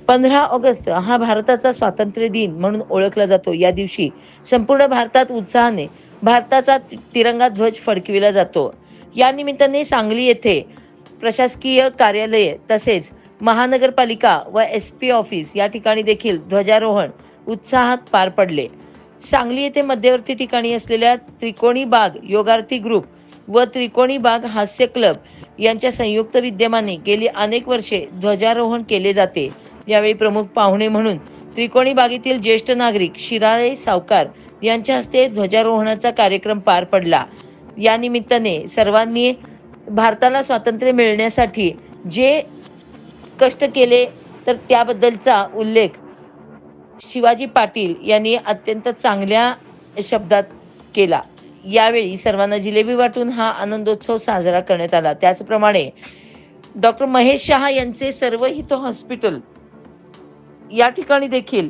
15 August हा भारताचा स्वातंत्र्य दिन म्हणून ओळखला जातो. या दिवशी संपूर्ण भारतात उत्साहाने भारताचा तिरंगा ध्वज फडकविला जातो. या निमित्ताने सांगली येथे प्रशासकीय कार्यालये तसेच महानगरपालिका व SP ऑफिस या ठिकाणी देखील ध्वजारोहण उत्साहात पार पडले. सांगली येथे मध्यवर्ती ठिकाणी असलेल्या त्रिकोणी बाग योगार्थी ग्रुप व त्रिकोणी बाग हास्य क्लब यांच्या संयुक्त विद्यमाने गेली अनेक वर्षे ध्वजारोहण केले जाते. यावेळी प्रमुख पाहुणे म्हणून त्रिकोणी बागेतील ज्येष्ठ नागरिक शिराळे सावकार यांच्या हस्ते ध्वजारोहणाचा कार्यक्रम पार पडला. या निमित्ताने सर्वांनी भारताला स्वातंत्र्य मिळण्यासाठी जे कष्ट केले तर त्याबद्दलचा उल्लेख शिवाजी पाटील यांनी अत्यंत चांगल्या शब्दात केला. यावेळी सर्वांना जिलेबी वाटून हा आनंदोत्सव साजरा करण्यात आला. त्याचप्रमाणे डॉक्टर महेश शहा यांचे सर्वहित हॉस्पिटल या ठिकाणी देखील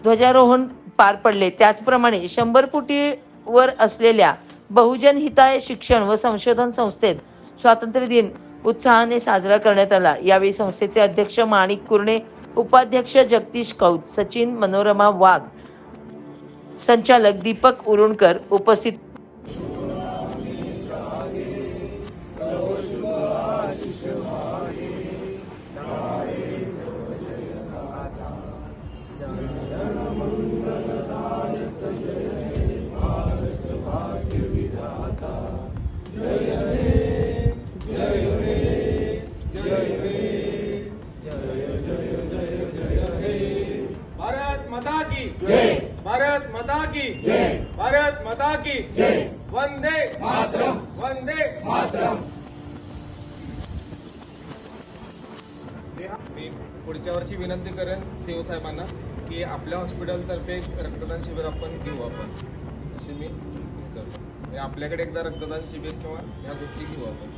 ध्वजारोहण पार पडले. त्याचप्रमाणे 100 फुटीवर असलेल्या बहुजन हिताय शिक्षण व संशोधन संस्थेत स्वातंत्र्य दिन उत्साहाने साजरा करण्यात आला. यावेळी संस्थेचे अध्यक्ष माणिक कुर्णे, उपाध्यक्ष जगदीश कौत, सचिन मनोरमा वाघ, संचालक दीपक उरुणकर उपस्थित. भारत माता की जय, भारत माता की जय, भारत माता की जय, वंदे मातरम, वंदे मातरम. मी पुढच्या वर्षी विनंती करेन सीओ साहेबांना की आपल्या हॉस्पिटलतर्फे रक्तदान शिबिर आपण घेऊ असे मी करतो. आपल्याकडे एकदा रक्तदान शिबिर किंवा ह्या गोष्टी घेऊ आपण.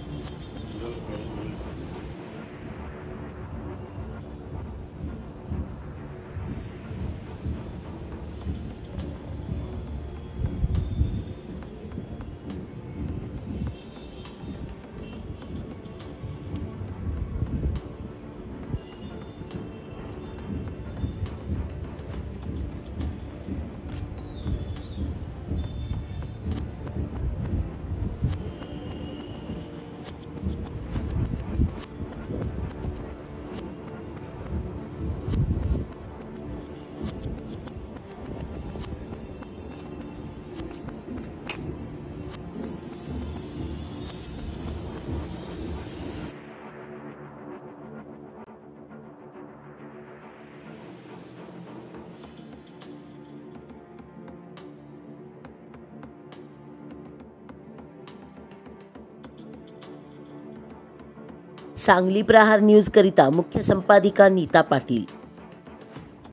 सांगली प्रहार न्यूज करिता मुख्य संपादिका नीता पाटील.